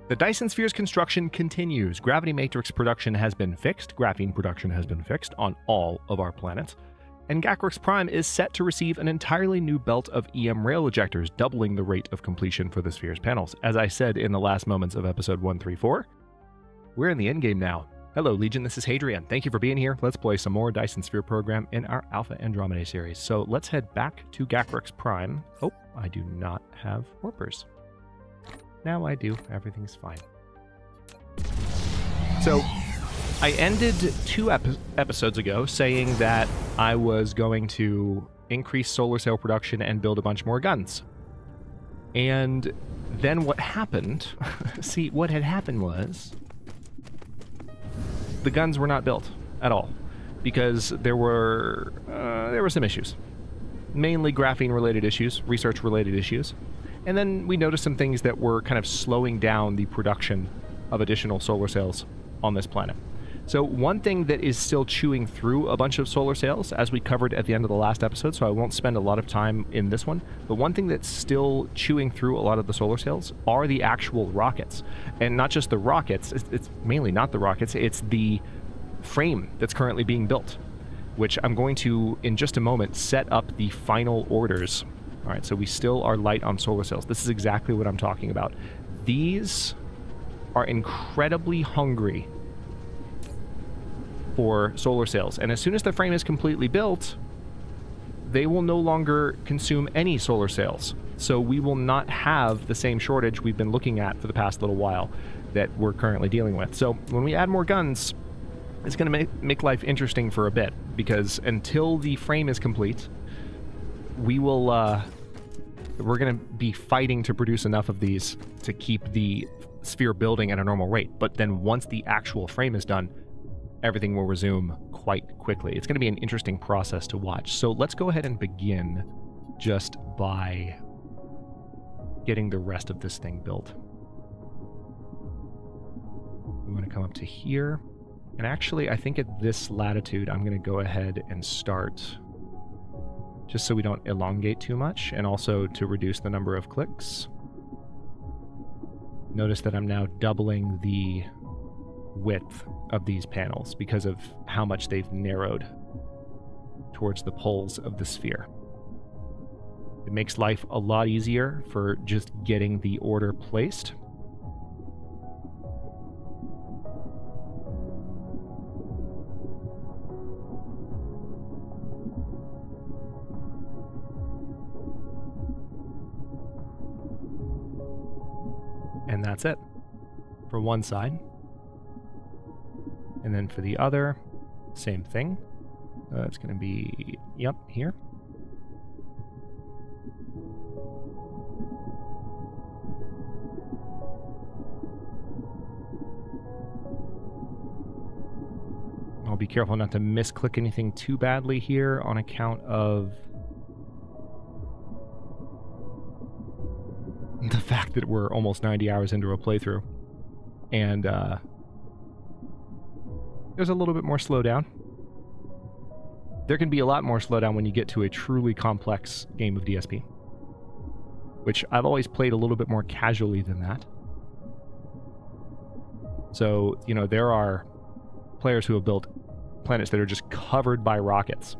The Dyson Sphere's construction continues. Gravity matrix production has been fixed, graphene production has been fixed on all of our planets, and Gacrix Prime is set to receive an entirely new belt of EM rail ejectors, doubling the rate of completion for the Sphere's panels. As I said in the last moments of episode 134, we're in the endgame now. Hello Legion, this is Hadrian. Thank you for being here. Let's play some more Dyson Sphere Program in our Alpha Andromedae series. So let's head back to Gacrix Prime. Oh, I do not have warpers. Now I do. Everything's fine. So I ended two episodes ago saying that I was going to increase solar sail production and build a bunch more guns. And then what happened, see, what had happened was the guns were not built at all because there were some issues, mainly graphene related issues, research related issues. And then we noticed some things that were kind of slowing down the production of additional solar sails on this planet. So one thing that is still chewing through a bunch of solar sails, as we covered at the end of the last episode, so I won't spend a lot of time in this one, but one thing that's still chewing through a lot of the solar sails are the actual rockets. And not just the rockets, it's mainly not the rockets, it's the frame that's currently being built, which I'm going to, in just a moment, set up the final orders. All right, so we still are light on solar sails. This is exactly what I'm talking about. These are incredibly hungry for solar sails, and as soon as the frame is completely built, they will no longer consume any solar sails. So we will not have the same shortage we've been looking at for the past little while that we're currently dealing with. So when we add more guns, it's going to make life interesting for a bit, because until the frame is complete, we will we're going to be fighting to produce enough of these to keep the sphere building at a normal rate. But then once the actual frame is done, everything will resume quite quickly. It's going to be an interesting process to watch. So let's go ahead and begin just by getting the rest of this thing built. We want to come up to here. And actually, I think at this latitude, I'm going to go ahead and start, just so we don't elongate too much, and also to reduce the number of clicks. Notice that I'm now doubling the width of these panels because of how much they've narrowed towards the poles of the sphere. It makes life a lot easier for just getting the order placed. And that's it for one side. And then for the other, same thing. It's going to be, yep, here. I'll be careful not to misclick anything too badly here on account of the fact that we're almost 90 hours into a playthrough. And, there's a little bit more slowdown. There can be a lot more slowdown when you get to a truly complex game of DSP, which I've always played a little bit more casually than that. So, you know, there are players who have built planets that are just covered by rockets.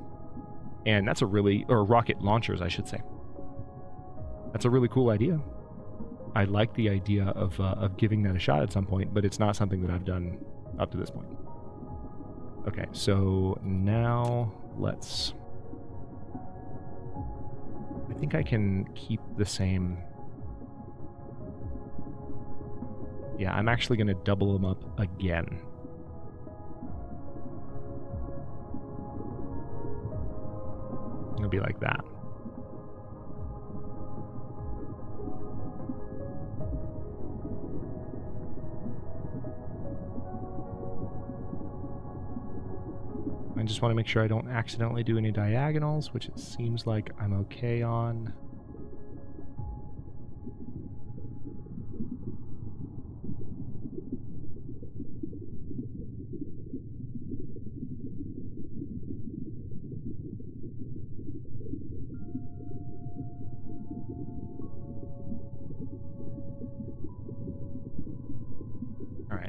And that's a really, or rocket launchers, I should say. That's a really cool idea. I like the idea of giving that a shot at some point, but it's not something that I've done up to this point. Okay, so now let's... I think I can keep the same... Yeah, I'm actually going to double them up again. It'll be like that. I just want to make sure I don't accidentally do any diagonals, which it seems like I'm okay on.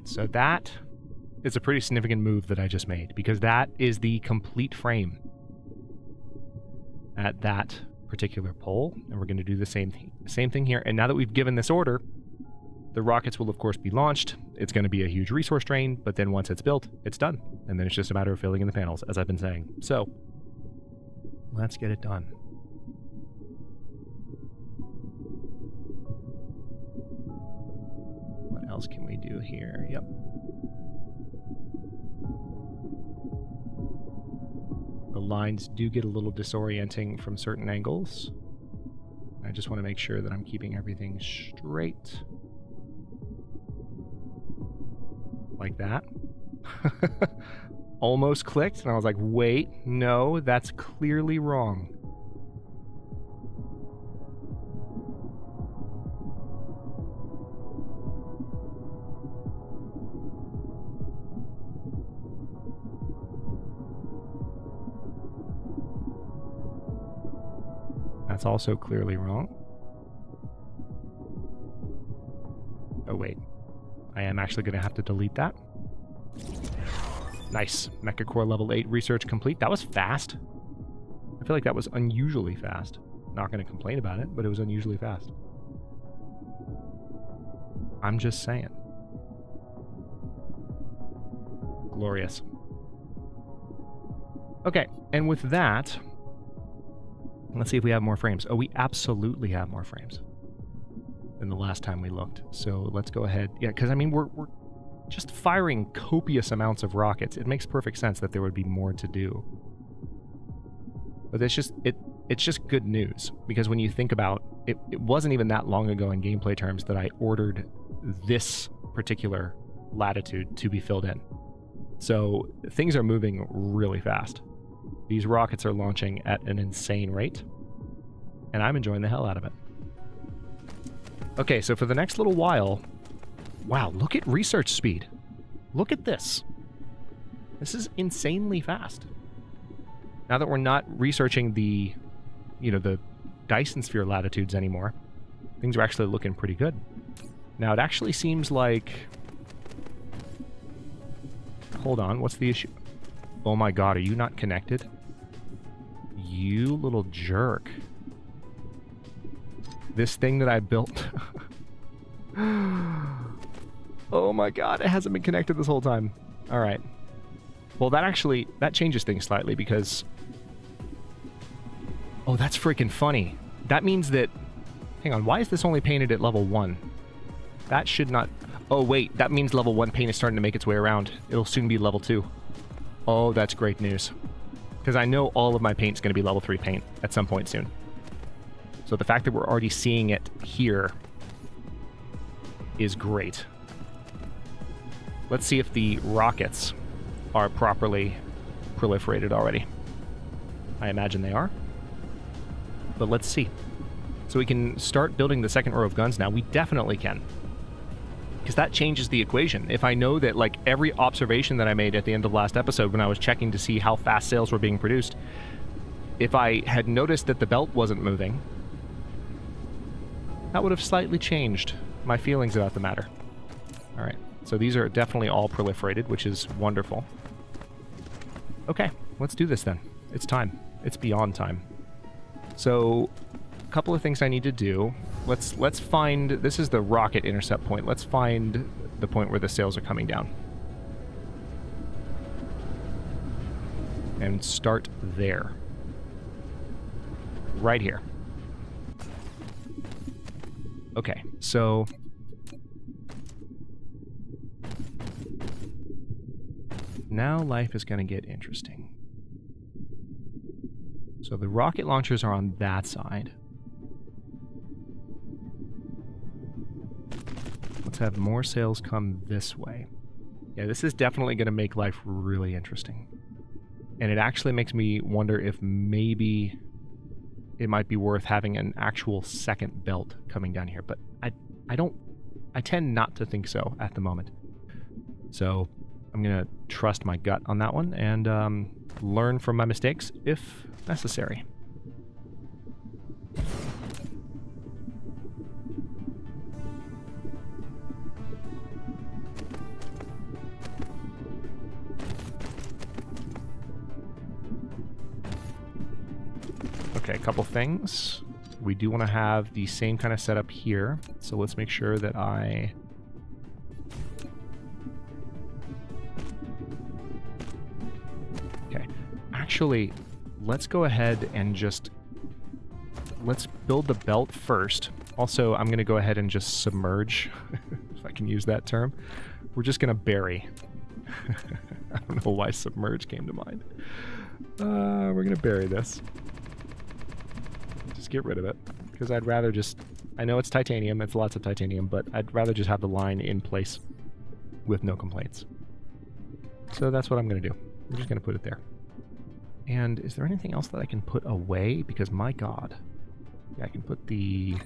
right, so that is a pretty significant move that I just made, because that is the complete frame at that particular pole, and we're going to do the same thing here. And now that we've given this order, the rockets will of course be launched. It's going to be a huge resource drain, but then once it's built, it's done. And then it's just a matter of filling in the panels, as I've been saying. So, let's get it done. What else can we do here? Yep. The lines do get a little disorienting from certain angles. I just want to make sure that I'm keeping everything straight. Like that. Almost clicked, and I was like, wait, no, that's clearly wrong. That's also clearly wrong. Oh, wait. I am actually going to have to delete that. Nice. Mecha Core level 8 research complete. That was fast. I feel like that was unusually fast. Not going to complain about it, but it was unusually fast. I'm just saying. Glorious. Okay, and with that, let's see if we have more frames. Oh, we absolutely have more frames than the last time we looked. So let's go ahead. Yeah, because I mean, we're just firing copious amounts of rockets. It makes perfect sense that there would be more to do. But it's just good news, because when you think about it, it wasn't even that long ago in gameplay terms that I ordered this particular latitude to be filled in. So things are moving really fast. These rockets are launching at an insane rate, and I'm enjoying the hell out of it. Okay, so for the next little while, wow, look at research speed. Look at this. This is insanely fast. Now that we're not researching the, the Dyson Sphere latitudes anymore, things are actually looking pretty good. Now, it actually seems like... Hold on, what's the issue? Oh my god, are you not connected? You little jerk. This thing that I built... Oh my god, it hasn't been connected this whole time. Alright. Well, that changes things slightly, because... Oh, that's freaking funny. That means that... Hang on, why is this only painted at level 1? That should not... Oh wait, that means level 1 paint is starting to make its way around. It'll soon be level 2. Oh, that's great news. Because I know all of my paint's going to be level 3 paint at some point soon. So the fact that we're already seeing it here is great. Let's see if the rockets are properly proliferated already. I imagine they are. But let's see. So we can start building the second row of guns now. We definitely can. Because that changes the equation. If I know that, like, every observation that I made at the end of last episode when I was checking to see how fast sails were being produced, if I had noticed that the belt wasn't moving, that would have slightly changed my feelings about the matter. Alright, so these are definitely all proliferated, which is wonderful. Okay, let's do this then. It's time. It's beyond time. So, a couple of things I need to do. Let's find... This is the rocket intercept point. Let's find the point where the sails are coming down. And start there. Right here. Okay, so... Now life is going to get interesting. So the rocket launchers are on that side. Let's have more sails come this way. Yeah, this is definitely going to make life really interesting. And it actually makes me wonder if maybe it might be worth having an actual second belt coming down here. But I tend not to think so at the moment. So I'm going to trust my gut on that one and learn from my mistakes if necessary. couple things. We do want to have the same kind of setup here. So let's make sure that I... Okay. Actually, let's go ahead and just... Let's build the belt first. Also, I'm going to go ahead and just submerge, if I can use that term. We're just going to bury. I don't know why submerge came to mind. We're going to bury this. Just get rid of it. Because I'd rather just... I know it's titanium, it's lots of titanium, but I'd rather just have the line in place with no complaints. So that's what I'm going to do. I'm just going to put it there. And is there anything else that I can put away? Because my god. Yeah, I can put the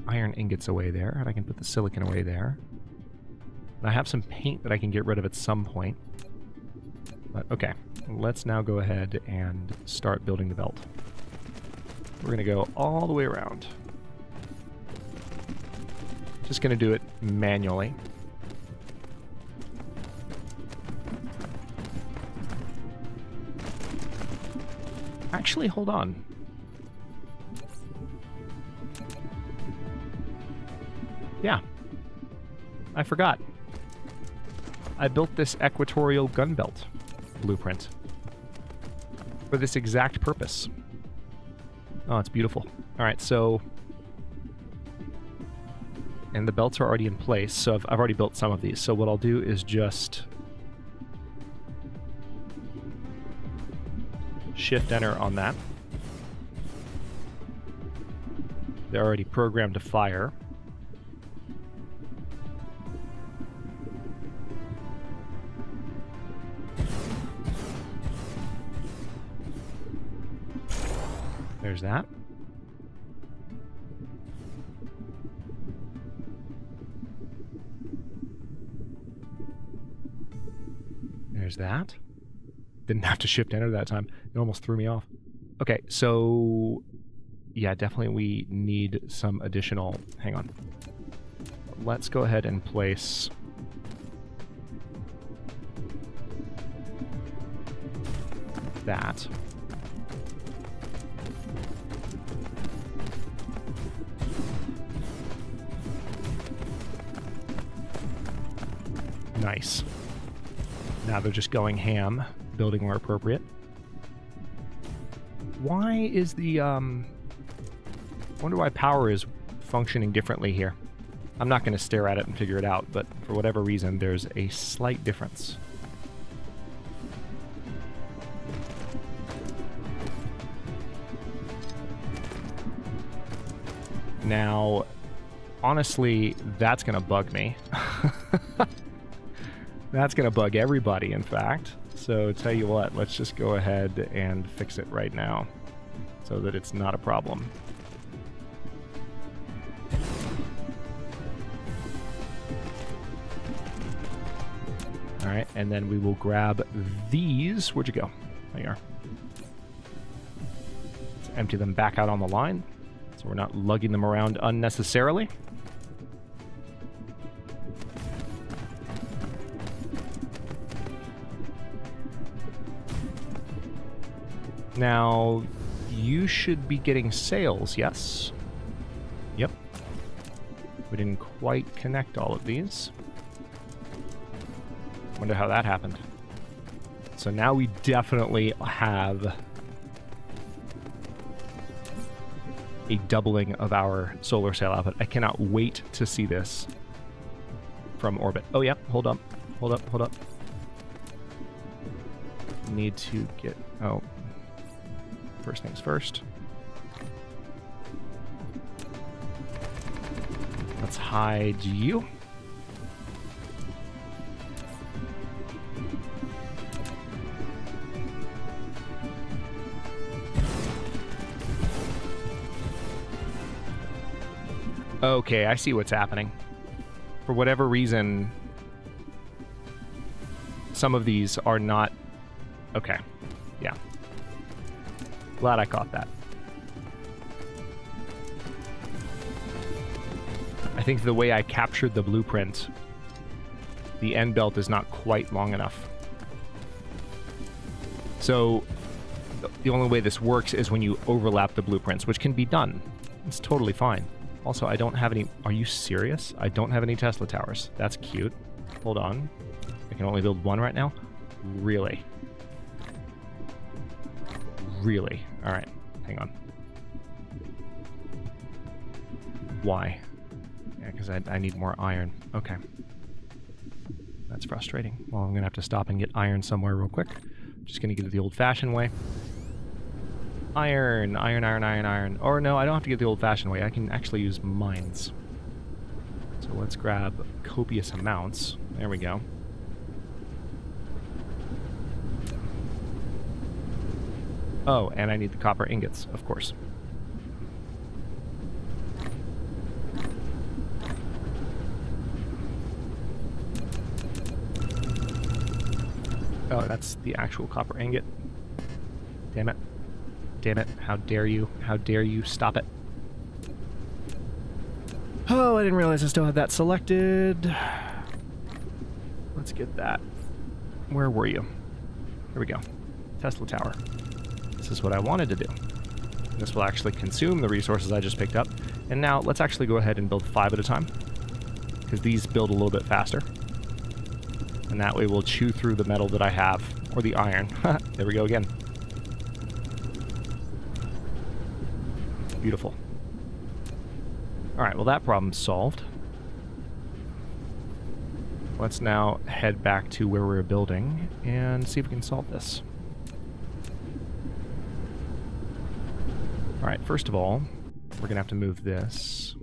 iron ingots away there, and I can put the silicon away there. And I have some paint that I can get rid of at some point. But okay, let's now go ahead and start building the belt. We're going to go all the way around. Just going to do it manually. Actually, hold on. Yeah. I forgot. I built this equatorial gun belt blueprint for this exact purpose. Oh, it's beautiful. Alright, so... And the belts are already in place, so I've already built some of these. So what I'll do is just... Shift-Enter on that. They're already programmed to fire. There's that. There's that. Didn't have to shift-enter that time. It almost threw me off. Okay, so... Yeah, definitely we need some additional... Hang on. Let's go ahead and place... that. Nice. Now they're just going ham, building where appropriate. Why is the, I wonder why power is functioning differently here. I'm not going to stare at it and figure it out, but for whatever reason, there's a slight difference. Now, honestly, that's going to bug me. That's going to bug everybody, in fact. So tell you what, let's just go ahead and fix it right now so that it's not a problem. All right, and then we will grab these. Where'd you go? There you are. Let's empty them back out on the line so we're not lugging them around unnecessarily. Now, you should be getting sails, yes? Yep. We didn't quite connect all of these. Wonder how that happened. So now we definitely have a doubling of our solar sail output. I cannot wait to see this from orbit. Oh, yeah. Hold up. Hold up. Hold up. Need to get... Oh. First things first. Let's hide you. Okay, I see what's happening. For whatever reason, some of these are not... Okay, yeah. Glad I caught that. I think the way I captured the blueprint, the end belt is not quite long enough. So, the only way this works is when you overlap the blueprints, which can be done. It's totally fine. Also, I don't have any... Are you serious? I don't have any Tesla towers. That's cute. Hold on. I can only build one right now? Really? Really? Alright, hang on. Why? Yeah, because I need more iron. Okay. That's frustrating. Well, I'm going to have to stop and get iron somewhere real quick. Just going to get it the old-fashioned way. Iron, iron, iron, iron, iron. Or no, I don't have to get the old-fashioned way. I can actually use mines. So let's grab copious amounts. There we go. Oh, and I need the copper ingots, of course. Oh, that's the actual copper ingot. Damn it. Damn it. How dare you? How dare you? Stop it. Oh, I didn't realize I still had that selected. Let's get that. Where were you? Here we go. Tesla Tower. This is what I wanted to do. This will actually consume the resources I just picked up. And now let's actually go ahead and build 5 at a time, because these build a little bit faster. And that way we'll chew through the metal that I have, or the iron. There we go again. Beautiful. Alright, well that problem's solved. Let's now head back to where we were building and see if we can solve this. Alright, first of all, we're going to have to move this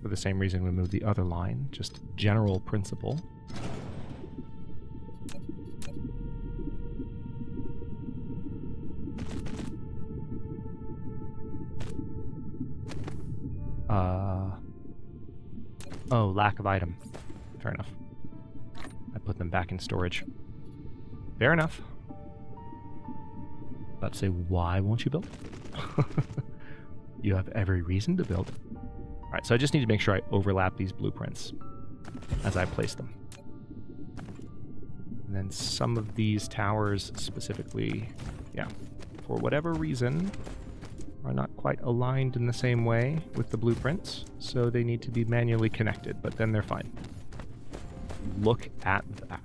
for the same reason we moved the other line, just general principle. Oh, lack of item. Fair enough. I put them back in storage. Fair enough. About to say, why won't you build? You have every reason to build. Alright, so I just need to make sure I overlap these blueprints as I place them. And then some of these towers specifically, yeah, for whatever reason, are not quite aligned in the same way with the blueprints, so they need to be manually connected, but then they're fine. Look at that.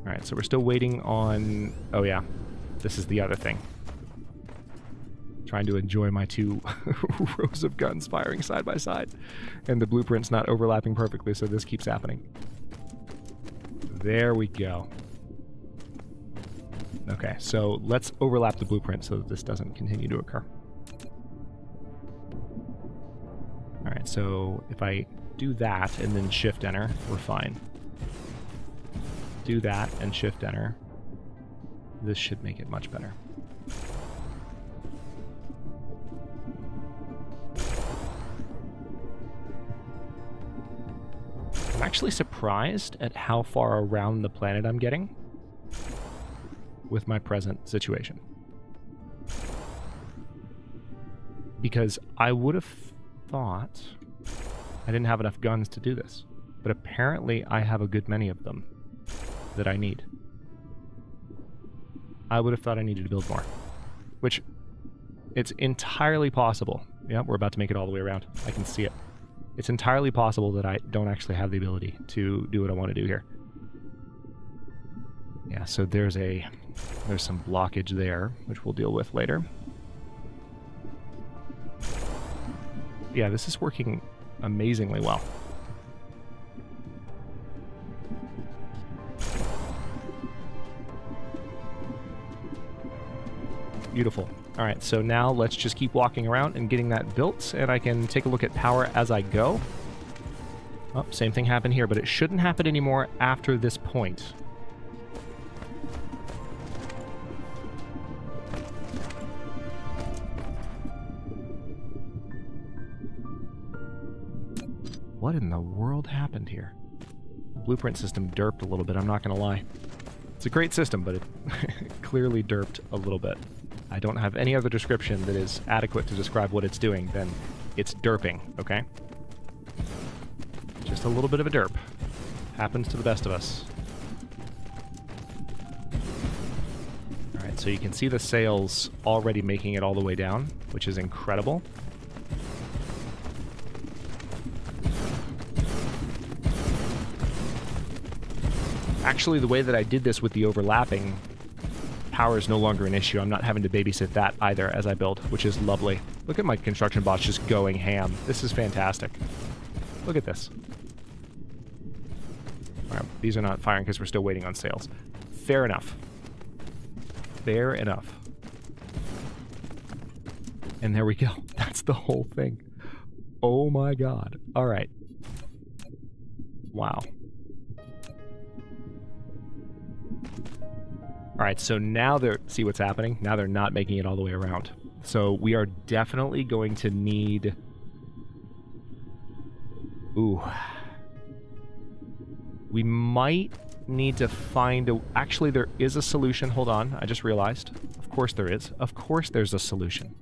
Alright, so we're still waiting on... Oh yeah, this is the other thing. Trying to enjoy my 2 rows of guns firing side by side, and the blueprint's not overlapping perfectly, so this keeps happening. There we go. Okay, so let's overlap the blueprint so that this doesn't continue to occur. Alright, so if I do that and then shift enter, we're fine. Do that and shift enter. This should make it much better. I'm actually surprised at how far around the planet I'm getting with my present situation. Because I would have thought I didn't have enough guns to do this, but apparently I have a good many of them that I need. I would have thought I needed to build more, which it's entirely possible. Yeah, we're about to make it all the way around. I can see it. It's entirely possible that I don't actually have the ability to do what I want to do here. Yeah, so there's some blockage there, which we'll deal with later. Yeah, this is working amazingly well. Beautiful. All right, so now let's just keep walking around and getting that built, and I can take a look at power as I go. Oh, same thing happened here, but it shouldn't happen anymore after this point. What in the world happened here? The blueprint system derped a little bit, I'm not going to lie. It's a great system, but it clearly derped a little bit. I don't have any other description that is adequate to describe what it's doing than it's derping, okay? Just a little bit of a derp. Happens to the best of us. So you can see the sails already making it all the way down, which is incredible. Actually, the way that I did this with the overlapping, power is no longer an issue. I'm not having to babysit that either as I build, which is lovely. Look at my construction bots just going ham. This is fantastic. Look at this. All right, these are not firing because we're still waiting on sails. Fair enough. Fair enough. And there we go. That's the whole thing. Oh my god. All right. Wow. All right, so now they're... See what's happening? Now they're not making it all the way around. So we are definitely going to need... Ooh. We might need to find a... Actually, there is a solution. Hold on. I just realized. Of course there is. Of course there's a solution.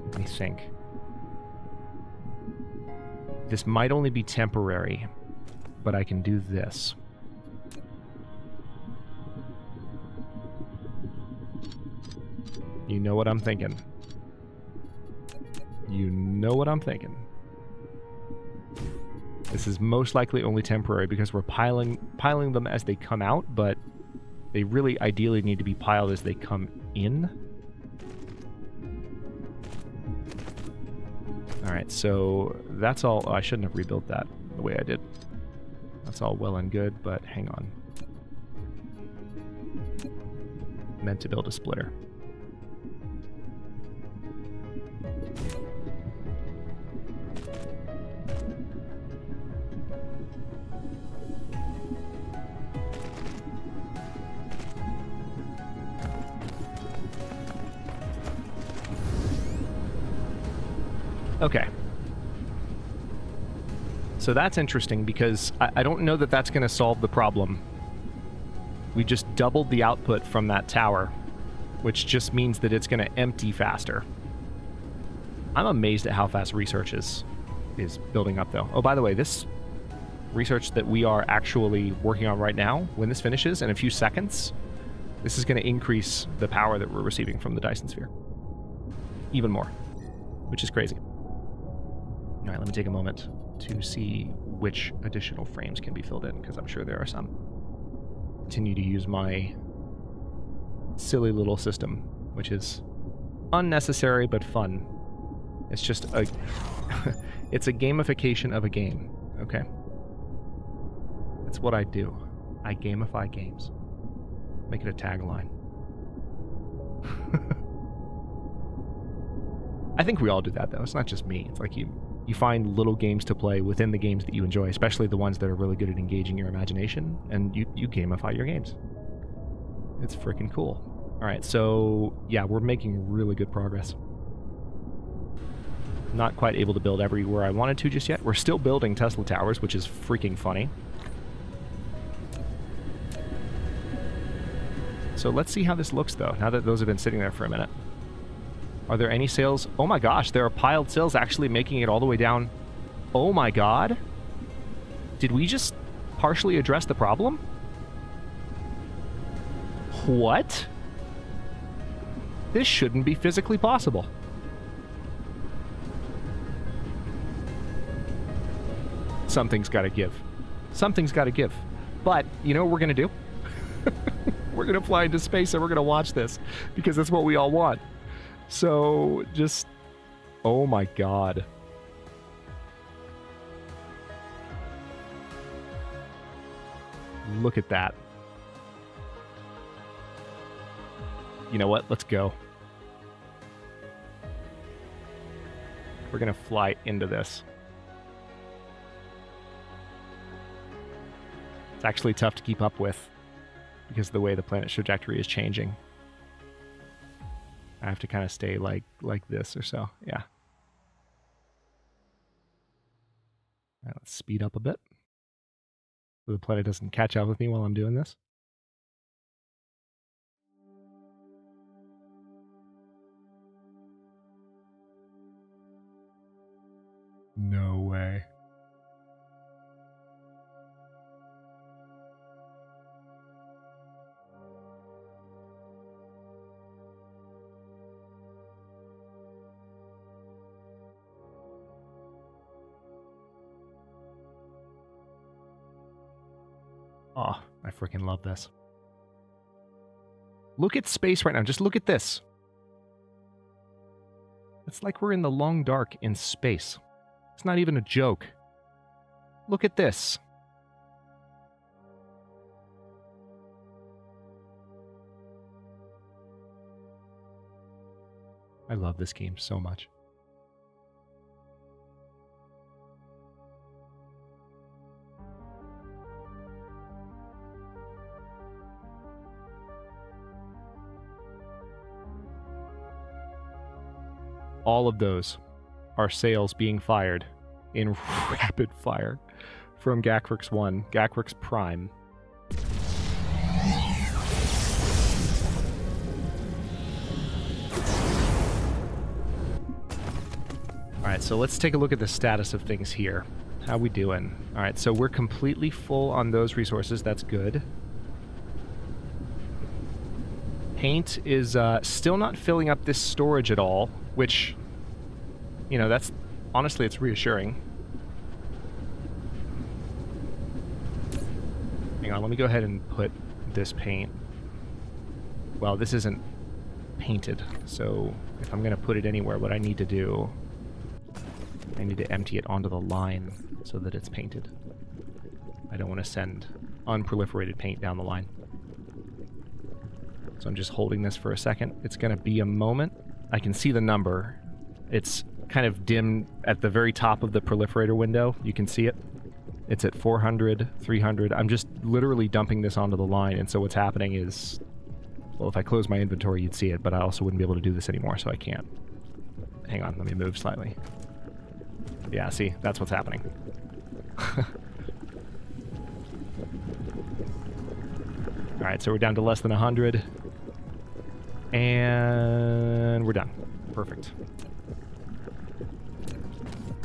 Let me think. This might only be temporary, but I can do this. You know what I'm thinking. You know what I'm thinking. This is most likely only temporary because we're piling them as they come out, but they really ideally need to be piled as they come in. Alright, so that's all... Oh, I shouldn't have rebuilt that the way I did. That's all well and good, but hang on. Meant to build a splitter. Okay. So that's interesting because I don't know that that's going to solve the problem. We just doubled the output from that tower, which just means that it's going to empty faster. I'm amazed at how fast research is building up, though. Oh, by the way, this research that we are actually working on right now, when this finishes in a few seconds, this is going to increase the power that we're receiving from the Dyson Sphere. Even more, which is crazy. All right, let me take a moment to see which additional frames can be filled in, because I'm sure there are some. Continue to use my silly little system, which is unnecessary but fun. It's just a... it's a gamification of a game, okay? That's what I do. I gamify games. Make it a tagline. I think we all do that, though. It's not just me. It's like you find little games to play within the games that you enjoy, especially the ones that are really good at engaging your imagination, and you gamify your games. It's freaking cool. All right, so yeah, we're making really good progress. Not quite able to build everywhere I wanted to just yet. We're still building Tesla towers, which is freaking funny. So let's see how this looks, though, now that those have been sitting there for a minute. Are there any sails? Oh my gosh, there are piled sails actually making it all the way down. Oh my god. Did we just partially address the problem? What? This shouldn't be physically possible. Something's got to give. Something's got to give. But, you know what we're going to do? We're going to fly into space and we're going to watch this, because that's what we all want. So, just... Oh my god. Look at that. You know what? Let's go. We're gonna fly into this. It's actually tough to keep up with because of the way the planet's trajectory is changing. I have to kind of stay like this or so. Yeah. All right, let's speed up a bit so the planet doesn't catch up with me while I'm doing this. No way. Oh, I freaking love this. Look at space right now. Just look at this. It's like we're in the long dark in space. It's not even a joke. Look at this. I love this game so much. All of those are sails being fired in rapid fire from Gacryx 1, Gacryx Prime. Alright, so let's take a look at the status of things here. How we doing? Alright, so we're completely full on those resources. That's good. Paint is still not filling up this storage at all, which, you know, that's... honestly, it's reassuring. Hang on, let me go ahead and put this paint... Well, this isn't painted, so if I'm going to put it anywhere, what I need to do... I need to empty it onto the line so that it's painted. I don't want to send unproliferated paint down the line. So I'm just holding this for a second. It's going to be a moment. I can see the number. It's kind of dim at the very top of the proliferator window. You can see it. It's at 400, 300. I'm just literally dumping this onto the line, and so what's happening is... Well, if I close my inventory, you'd see it, but I also wouldn't be able to do this anymore, so I can't. Hang on, let me move slightly. Yeah, see, that's what's happening. Alright, so we're down to less than 100. And we're done. Perfect.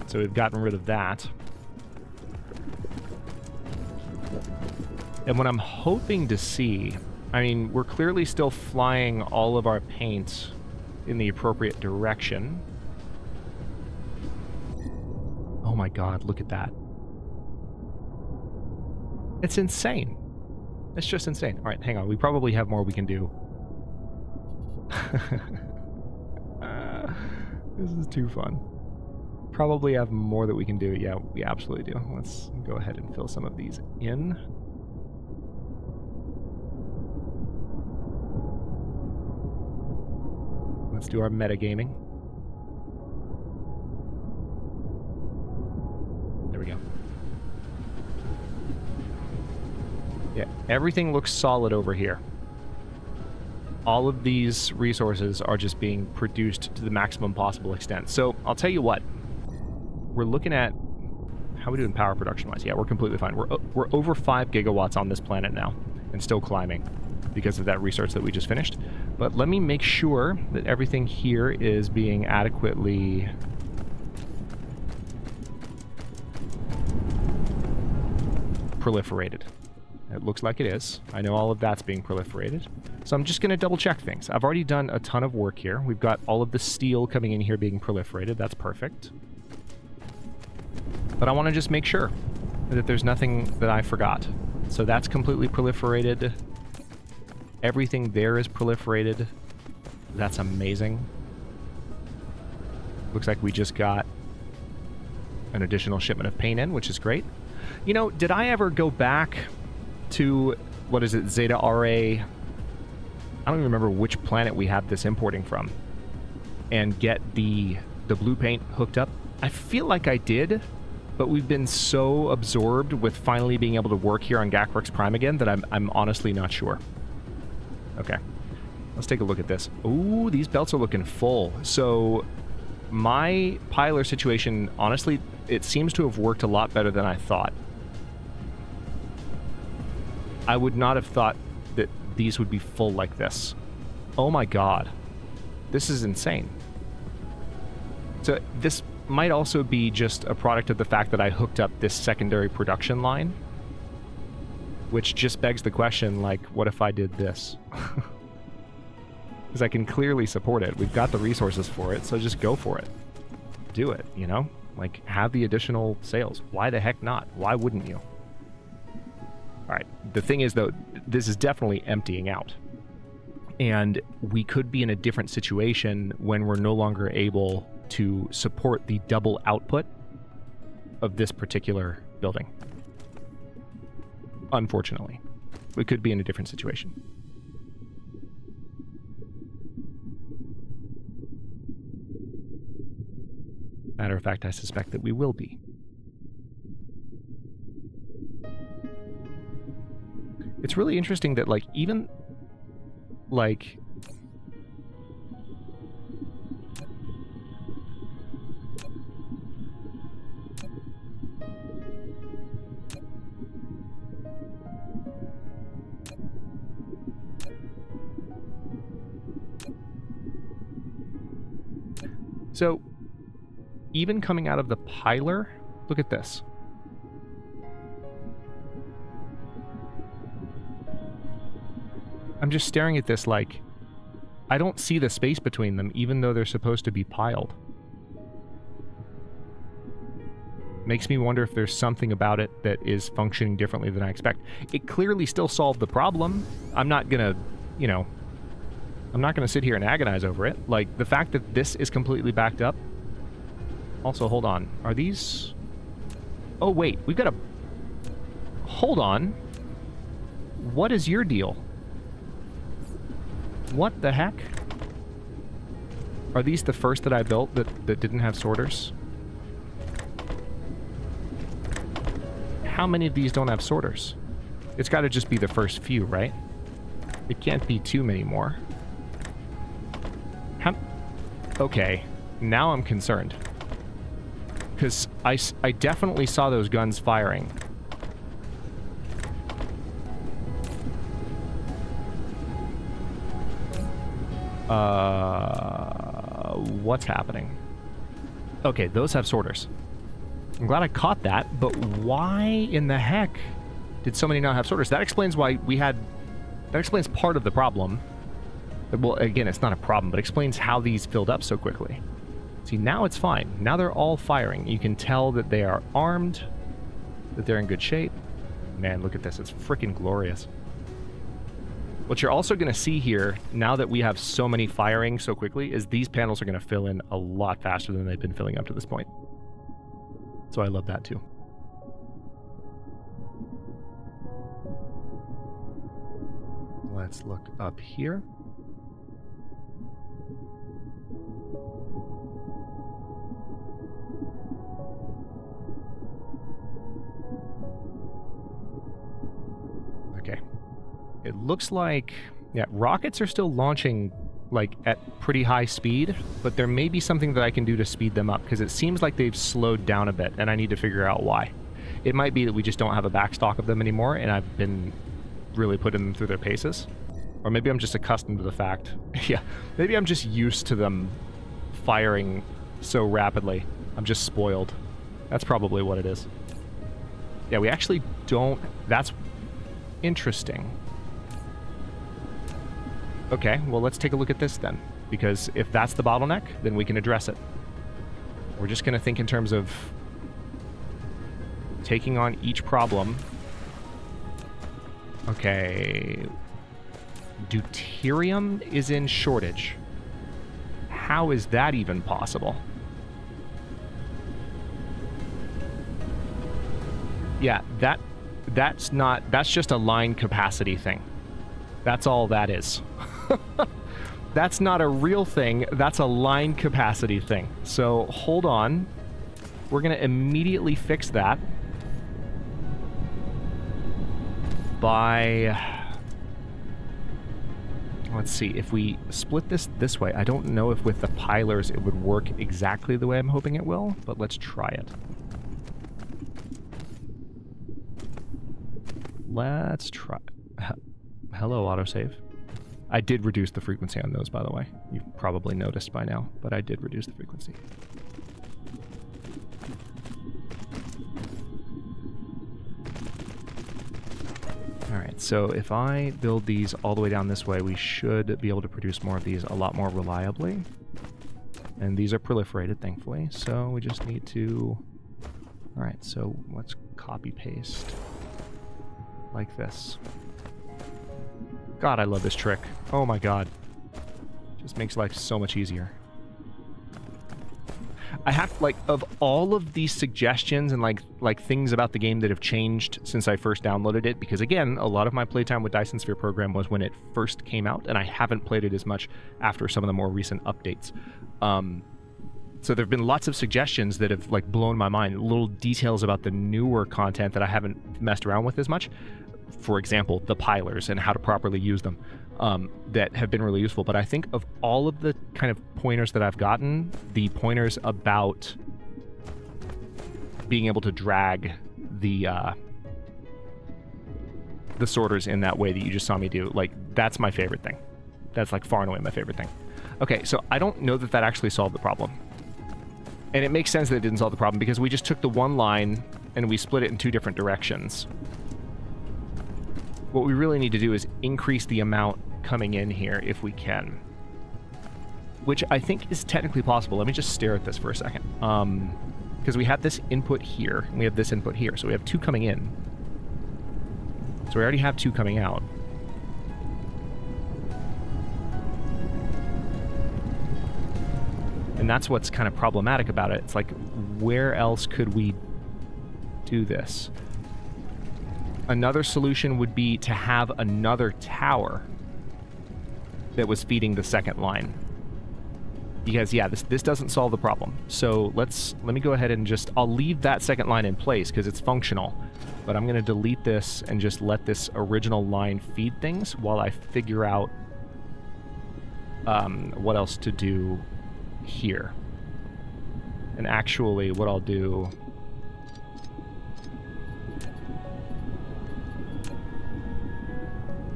So we've gotten rid of that. And what I'm hoping to see... I mean, we're clearly still flying all of our paint in the appropriate direction. Oh my god, look at that. It's insane. It's just insane. Alright, hang on. We probably have more we can do. This is too fun. Probably have more that we can do. Yeah, we absolutely do. Let's go ahead and fill some of these in. Let's do our metagaming. There we go. Yeah, everything looks solid over here. All of these resources are just being produced to the maximum possible extent. So, I'll tell you what. We're looking at... How are we doing power production-wise? Yeah, we're completely fine. We're over 5 gigawatts on this planet now, and still climbing because of that research that we just finished. But let me make sure that everything here is being adequately... proliferated. It looks like it is. I know all of that's being proliferated. So I'm just going to double check things. I've already done a ton of work here. We've got all of the steel coming in here being proliferated. That's perfect. But I want to just make sure that there's nothing that I forgot. So that's completely proliferated. Everything there is proliferated. That's amazing. Looks like we just got an additional shipment of paint in, which is great. You know, did I ever go back to, what is it, Zeta RA? I don't even remember which planet we had this importing from. And get the blue paint hooked up? I feel like I did, but we've been so absorbed with finally being able to work here on Gacryx Prime again that I'm honestly not sure. Okay. Let's take a look at this. Ooh, these belts are looking full. So, my piler situation, honestly, it seems to have worked a lot better than I thought. I would not have thought that these would be full like this. Oh my god. This is insane. So this might also be just a product of the fact that I hooked up this secondary production line. Which just begs the question, like, what if I did this? Because I can clearly support it. We've got the resources for it, so just go for it. Do it, you know? Like, have the additional sales. Why the heck not? Why wouldn't you? All right. The thing is, though, this is definitely emptying out. And we could be in a different situation when we're no longer able to support the double output of this particular building. Unfortunately. We could be in a different situation. Matter of fact, I suspect that we will be. It's really interesting that, like, even, like... So, even coming out of the piler, look at this. I'm just staring at this like, I don't see the space between them, even though they're supposed to be piled. Makes me wonder if there's something about it that is functioning differently than I expect. It clearly still solved the problem. I'm not gonna, you know, I'm not gonna sit here and agonize over it. Like, the fact that this is completely backed up. Also, hold on. Are these... Oh, wait. We've got a... Hold on. What is your deal? What the heck? Are these the first that I built that didn't have sorters? How many of these don't have sorters? It's got to just be the first few, right? It can't be too many more. Okay, now I'm concerned. Because I definitely saw those guns firing. What's happening? Okay, those have sorters. I'm glad I caught that, but why in the heck did so many not have sorters? That explains why we had... That explains part of the problem. Well, again, it's not a problem, but explains how these filled up so quickly. See, now it's fine. Now they're all firing. You can tell that they are armed, that they're in good shape. Man, look at this. It's freaking glorious. What you're also going to see here, now that we have so many firing so quickly, is these panels are going to fill in a lot faster than they've been filling up to this point. So I love that too. Let's look up here. Okay. It looks like, yeah, rockets are still launching, like, at pretty high speed, but there may be something that I can do to speed them up, because it seems like they've slowed down a bit, and I need to figure out why. It might be that we just don't have a backstock of them anymore, and I've been really putting them through their paces. Or maybe I'm just accustomed to the fact. Yeah, maybe I'm just used to them firing so rapidly. I'm just spoiled. That's probably what it is. Yeah, we actually don't... That's interesting. Okay, well, let's take a look at this then. Because if that's the bottleneck, then we can address it. We're just going to think in terms of taking on each problem. Okay. Deuterium is in shortage. How is that even possible? Yeah, that's just a line capacity thing. That's all that is. That's not a real thing. That's a line capacity thing. So hold on. We're going to immediately fix that by... Let's see, if we split this way, I don't know if with the pilers it would work exactly the way I'm hoping it will, but let's try it. Let's try... Hello, autosave. I did reduce the frequency on those, by the way. You've probably noticed by now, but I did reduce the frequency. Alright, so if I build these all the way down this way, we should be able to produce more of these a lot more reliably. And these are proliferated, thankfully, so we just need to... Alright, so let's copy-paste like this. God, I love this trick. Oh my god. Just makes life so much easier. I have, like, of all of these suggestions and, like things about the game that have changed since I first downloaded it, because, again, a lot of my playtime with Dyson Sphere Program was when it first came out, and I haven't played it as much after some of the more recent updates. So there have been lots of suggestions that have, like, blown my mind. Little details about the newer content that I haven't messed around with as much. For example, the pilers and how to properly use them, that have been really useful. But I think of all of the kind of pointers that I've gotten, the pointers about being able to drag the sorters in that way that you just saw me do, like, that's my favorite thing. That's, like, far and away my favorite thing. Okay, so I don't know that that actually solved the problem. And it makes sense that it didn't solve the problem, because we just took the one line and we split it in two different directions. What we really need to do is increase the amount coming in here if we can. Which I think is technically possible. Let me just stare at this for a second. Because we have this input here, and we have this input here. So we have two coming in. So we already have two coming out. And that's what's kind of problematic about it. It's like, where else could we do this? Another solution would be to have another tower that was feeding the second line. Because, yeah, this doesn't solve the problem. So let me go ahead and just, I'll leave that second line in place because it's functional. But I'm going to delete this and just let this original line feed things while I figure out what else to do here. And actually, what I'll do...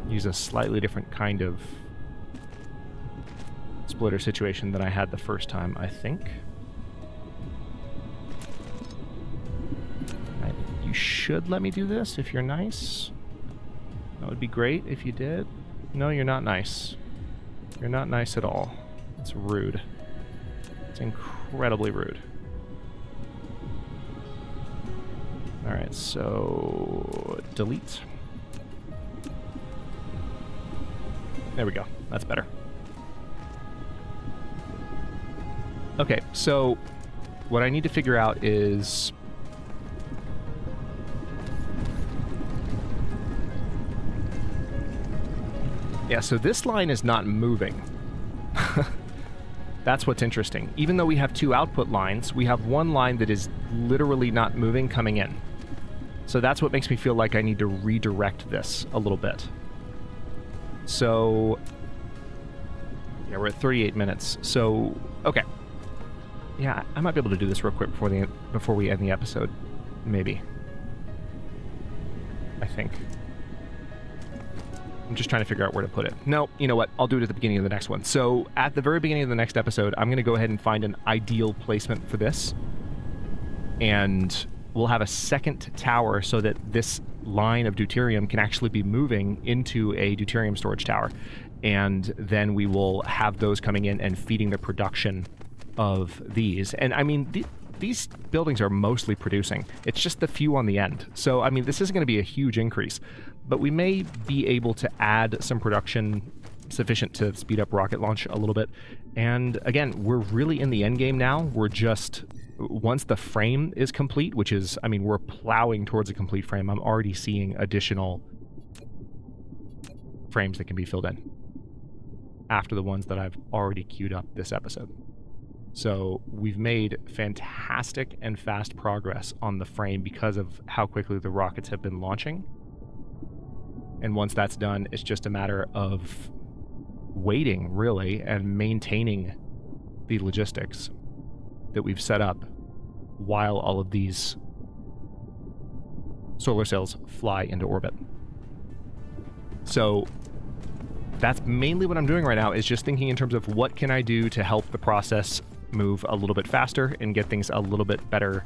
use a slightly different kind of splitter situation than I had the first time, I think. You should let me do this if you're nice. That would be great if you did. No, you're not nice. You're not nice at all. It's rude. It's incredibly rude. Alright, so... delete. There we go. That's better. Okay, so what I need to figure out is... yeah, so this line is not moving. That's what's interesting. Even though we have two output lines, we have one line that is literally not moving coming in. So that's what makes me feel like I need to redirect this a little bit. So, yeah, we're at 38 minutes. So, okay. Yeah, I might be able to do this real quick before we end the episode. Maybe. I think. I'm just trying to figure out where to put it. No, you know what? I'll do it at the beginning of the next one. So, at the very beginning of the next episode, I'm going to go ahead and find an ideal placement for this. And we'll have a second tower so that this line of deuterium can actually be moving into a deuterium storage tower. And then we will have those coming in and feeding the production of these. And I mean, these buildings are mostly producing. It's just the few on the end. So, I mean, this isn't going to be a huge increase. But we may be able to add some production sufficient to speed up rocket launch a little bit. And again, we're really in the end game now. We're just... once the frame is complete, which is, I mean, we're plowing towards a complete frame. I'm already seeing additional frames that can be filled in after the ones that I've already queued up this episode. So we've made fantastic and fast progress on the frame because of how quickly the rockets have been launching. And once that's done, it's just a matter of waiting, really, and maintaining the logistics that we've set up while all of these solar cells fly into orbit. So that's mainly what I'm doing right now, is just thinking in terms of what can I do to help the process move a little bit faster and get things a little bit better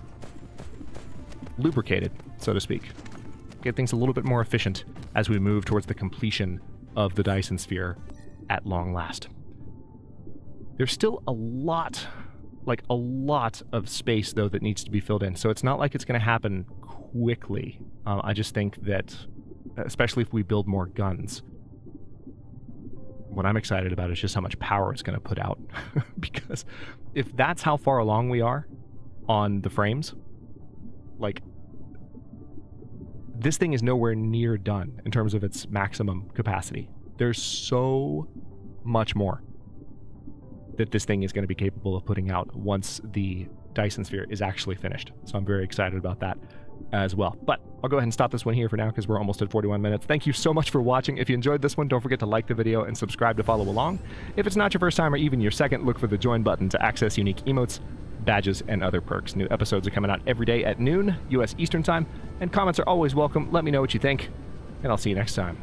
lubricated, so to speak. Get things a little bit more efficient as we move towards the completion of the Dyson Sphere at long last. There's still a lot of space, though, that needs to be filled in. So it's not like it's going to happen quickly. I just think that especially if we build more guns. What I'm excited about is just how much power it's going to put out. Because if that's how far along we are on the frames, like, this thing is nowhere near done in terms of its maximum capacity. There's so much more that this thing is going to be capable of putting out once the Dyson Sphere is actually finished. So I'm very excited about that as well. But I'll go ahead and stop this one here for now because we're almost at 41 minutes. Thank you so much for watching. If you enjoyed this one, don't forget to like the video and subscribe to follow along. If it's not your first time or even your second, look for the join button to access unique emotes, badges, and other perks. New episodes are coming out every day at noon, US Eastern Time, and comments are always welcome. Let me know what you think, and I'll see you next time.